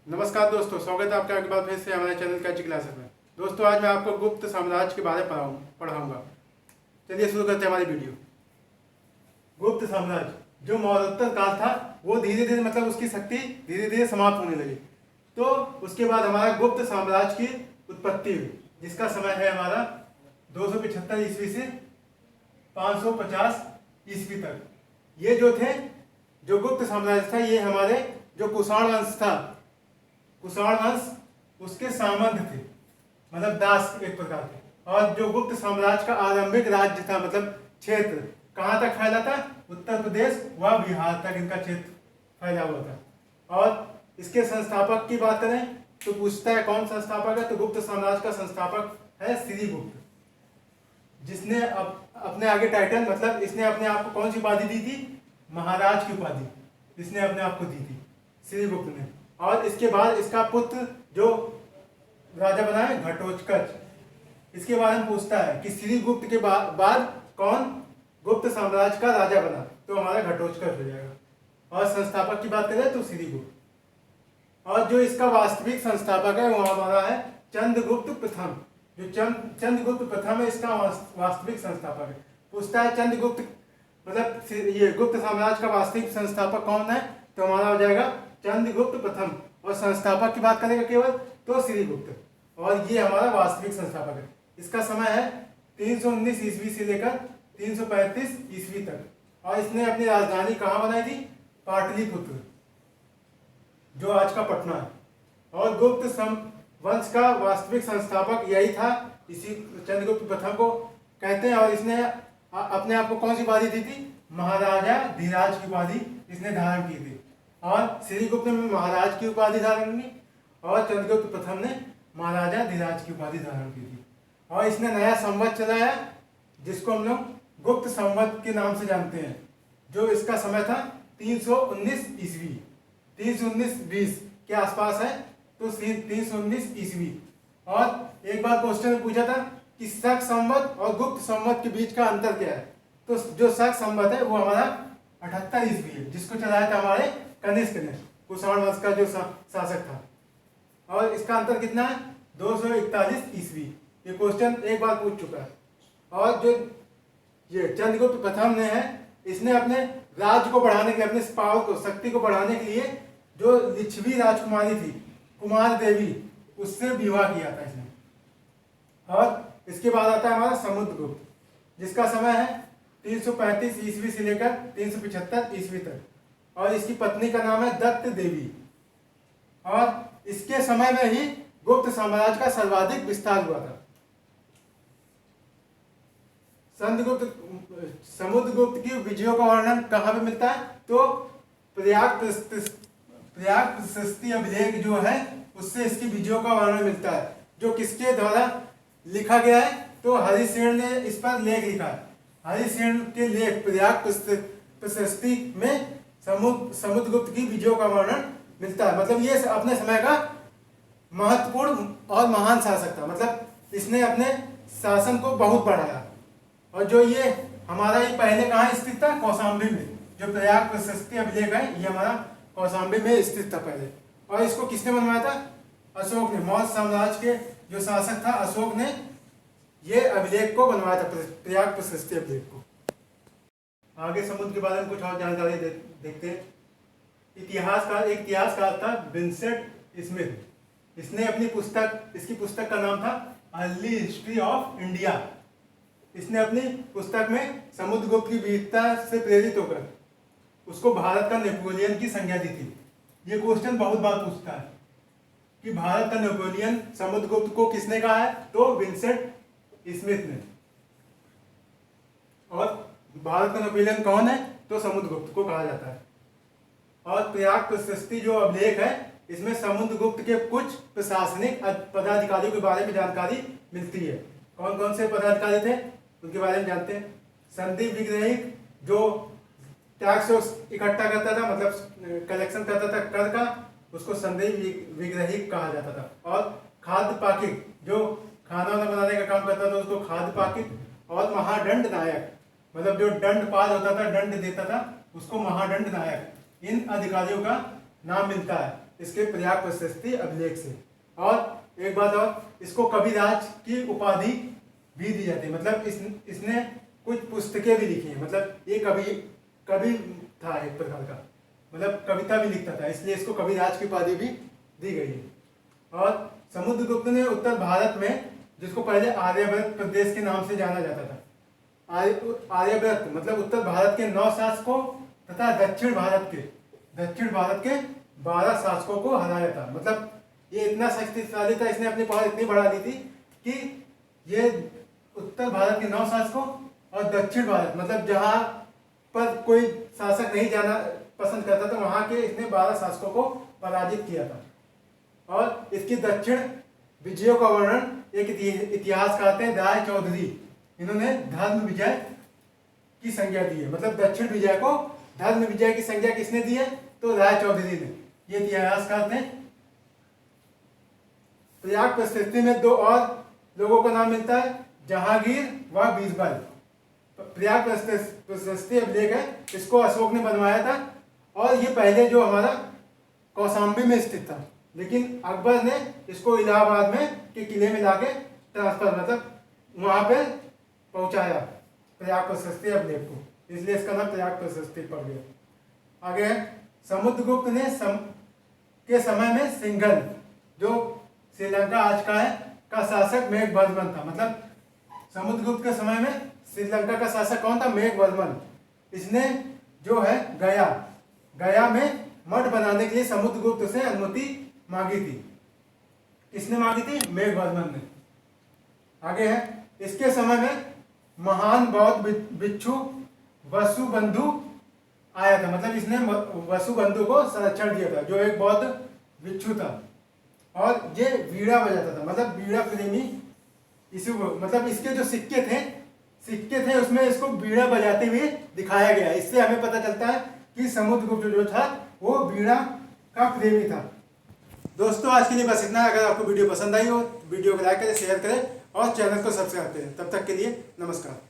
नमस्कार दोस्तों, स्वागत है आपका एक बार फिर से हमारे चैनल कैची क्लासेस में। दोस्तों, आज मैं आपको गुप्त साम्राज्य के बारे में पढ़ाऊंगा। चलिए शुरू करते हैं हमारी वीडियो। गुप्त साम्राज्य जो मौर्योत्तर काल था, वो धीरे धीरे मतलब उसकी शक्ति धीरे धीरे समाप्त होने लगी। तो उसके बाद हमारा गुप्त साम्राज्य की उत्पत्ति हुई, जिसका समय है हमारा 275 ईस्वी से 550 ईस्वी तक। ये जो गुप्त साम्राज्य था, ये हमारे जो कुषाण वंश था, कुषाण वंश उसके सामंत थे, मतलब दास एक प्रकार के। और जो गुप्त साम्राज्य का आरंभिक राज्य था, मतलब क्षेत्र कहाँ तक फैला था? उत्तर प्रदेश व बिहार तक इनका क्षेत्र फैला हुआ था। और इसके संस्थापक की बात करें तो पूछता है कौन संस्थापक है, तो गुप्त साम्राज्य का संस्थापक है श्रीगुप्त, जिसने अपने आगे टाइटल मतलब इसने अपने आप को कौन सी उपाधि दी थी? महाराज की उपाधि इसने अपने आप को दी थी श्रीगुप्त ने। और इसके बाद इसका पुत्र जो राजा बना है घटोत्कच, इसके बारे में पूछता है कि श्रीगुप्त के बाद कौन गुप्त साम्राज्य का राजा बना, तो हमारा घटोत्कच हो जाएगा। और संस्थापक की बात करें तो श्रीगुप्त। और जो इसका वास्तविक संस्थापक है वो हमारा है चंद्रगुप्त प्रथम। जो चंद्रगुप्त प्रथम है, इसका वास्तविक संस्थापक है। पूछता है चंद्रगुप्त मतलब ये गुप्त साम्राज्य का वास्तविक संस्थापक कौन है, तो हमारा हो जाएगा चंद्रगुप्त प्रथम। और संस्थापक की बात करेंगे केवल तो श्रीगुप्त। और ये हमारा वास्तविक संस्थापक है। इसका समय है 319 ईस्वी से लेकर 335 ईस्वी तक। और इसने अपनी राजधानी कहाँ बनाई थी? पाटलिपुत्र, जो आज का पटना है। और गुप्त वंश का वास्तविक संस्थापक यही था, इसी चंद्रगुप्त प्रथम को कहते हैं। और इसने अपने आप को कौन सी उपाधि दी थी? महाराजा धीराज की उपाधि इसने धारण की थी। और श्रीगुप्त ने महाराज की उपाधि धारण की और चंद्रगुप्त प्रथम ने महाराजा धीराज की उपाधि धारण की थी। और इसने नया संवत चलाया, जिसको हम लोग गुप्त संवत के नाम से जानते हैं। जो इसका समय था 319 ईस्वी, 319-20 के आसपास है, तो 319 ईस्वी। और एक बार क्वेश्चन में पूछा था कि शक संवत और गुप्त संवत के बीच का अंतर क्या है, तो जो शक संवत है वो हमारा 78 ईस्वी है, जिसको चलाया था हमारे कनिष्क ने, कुषाण वंश का जो शासक था। और इसका अंतर कितना है? 241 ईस्वी। ये क्वेश्चन एक बार पूछ चुका है। और जो ये चंद्रगुप्त प्रथम ने है, इसने अपने राज्य को बढ़ाने के लिए, अपने पावर को, शक्ति को बढ़ाने के लिए जो लिच्छवी राजकुमारी थी कुमार देवी, उससे विवाह किया था इसने। और इसके बाद आता है हमारा समुद्रगुप्त, जिसका समय है 335 ईस्वी से लेकर 375 ईस्वी तक। और इसकी पत्नी का नाम है दत्त देवी। और इसके समय में ही गुप्त साम्राज्य का सर्वाधिक विस्तार हुआ था। समुद्रगुप्त की विजयों का वर्णन कहाँ पे मिलता है? तो प्रयाग प्रशस्ति अभिलेख जो है, उससे इसकी विजयों का वर्णन मिलता है। जो किसके द्वारा लिखा गया है? तो हरिसेन ने इस पर लेख लिखा है। हरिसेन के लेख प्रयाग प्रशस्ति में समुद्रगुप्त की विजयों का वर्णन मिलता है। मतलब ये अपने समय का महत्वपूर्ण और महान शासक था। मतलब इसने अपने शासन को बहुत बढ़ाया। और जो ये हमारा ये पहले कहाँ स्थित था? कौशाम्बी में। जो प्रयाग प्रशस्ति अभिलेख है, ये हमारा कौशाम्बी में स्थित था पहले। और इसको किसने बनवाया था? अशोक ने। मौर्य साम्राज्य के जो शासक था अशोक ने ये अभिलेख को बनवाया था, प्रयाग प्रशस्ति अभिलेख को। आगे समुद्र के बारे में कुछ और जानकारी देखते हैं। एक इतिहासकार था विंसेंट स्मिथ। इसने अपनी इसकी पुस्तक का नाम था अर्ली हिस्ट्री ऑफ इंडिया। इसने अपनी पुस्तक में समुद्रगुप्त की वीरता से प्रेरित होकर उसको भारत का नेपोलियन की संज्ञा दी थी। ये क्वेश्चन बहुत बार पूछता है कि भारत का नेपोलियन समुद्रगुप्त को किसने कहा है? तो विंसेंट स्मिथ ने। और भारत का नेपोलियन कौन है? तो समुद्रगुप्त को कहा जाता है। और प्रयाग प्रशस्ति जो अभिलेख है, इसमें समुद्रगुप्त के कुछ प्रशासनिक पदाधिकारियों के बारे में जानकारी मिलती है। कौन कौन से पदाधिकारी थे उनके बारे में जानते हैं। संदीप विग्रहिक, जो टैक्स इकट्ठा करता था, मतलब कलेक्शन करता था कर का, उसको संदीप विग्रहिक कहा जाता था। और खाद्य पाकिक, जो खाना बनाने का काम करता था, उसको खाद्य पाकिक। और महादंड नायक, मतलब जो दंड पाल होता था, दंड देता था, उसको महादंड नायक। इन अधिकारियों का नाम मिलता है। इसके प्रयाग प्रशस्ति अभिलेख से। और एक बात और, इसको कविराज की उपाधि भी दी जाती है। मतलब इसने कुछ पुस्तकें भी लिखी हैं। मतलब ये कवि था एक प्रकार का, मतलब कविता भी लिखता था, इसलिए इसको कविराज की उपाधि भी दी गई है। और समुद्रगुप्त ने उत्तर भारत में, जिसको पहले आर्यव्रत प्रदेश के नाम से जाना जाता था, आर्यव्रत मतलब उत्तर भारत के 9 शासकों तथा दक्षिण भारत के 12 शासकों को हराया था। मतलब ये इतना शक्तिशाली था, इसने अपनी पावर इतनी बढ़ा दी थी कि ये उत्तर भारत के 9 शासकों और दक्षिण भारत मतलब जहाँ पर कोई शासक नहीं जाना पसंद करता था, वहाँ के इसने 12 शासकों को पराजित किया था। और इसकी दक्षिण विजयों का वर्णन एक इतिहास कहते हैं राय चौधरी, इन्होंने धर्म विजय की संज्ञा दी है। मतलब दक्षिण विजय को धर्म विजय की संज्ञा किसने दी है? तो राय चौधरी ने। ये इतिहास कहते हैं। प्रयाग प्रशस्ति में 2 और लोगों का नाम मिलता है, जहांगीर व बीरबल। प्रयाग प्रशस्ति अभिलेख है, इसको अशोक ने बनवाया था और ये पहले जो हमारा कौशाम्बी में स्थित था, लेकिन अकबर ने इसको इलाहाबाद में के किले में लाके ट्रांसफर मतलब वहाँ पे पहुँचाया प्रयाग प्रशस्ति अभिलेख को, इसलिए इसका नाम प्रयाग प्रशस्ति पड़ गया। आगे है, समुद्रगुप्त ने के समय में सिंघल, जो श्रीलंका आज का है, का शासक मेघवर्मन था। मतलब समुद्रगुप्त के समय में श्रीलंका का शासक कौन था? मेघवर्मन। इसने जो है गया में मठ बनाने के लिए समुद्रगुप्त से अनुमति मांगी थी। किसने मांगी थी? मेघवर्मन ने। आगे है, इसके समय में महान बौद्ध भिक्षु वसुबंधु आया था। मतलब इसने वसुबंधु को संरक्षण दिया था, जो एक बौद्ध भिक्षु था और ये वीणा बजाता था। मतलब वीणा प्रेमी इसी को, मतलब इसके जो सिक्के थे उसमें इसको वीणा बजाते हुए दिखाया गया। इससे हमें पता चलता है कि समुद्रगुप्त जो था वो वीणा का प्रेमी था। दोस्तों आज के लिए बस इतना। अगर आपको वीडियो पसंद आई हो तो वीडियो को लाइक करें, शेयर करें और चैनल को सब्सक्राइब करें। तब तक के लिए नमस्कार।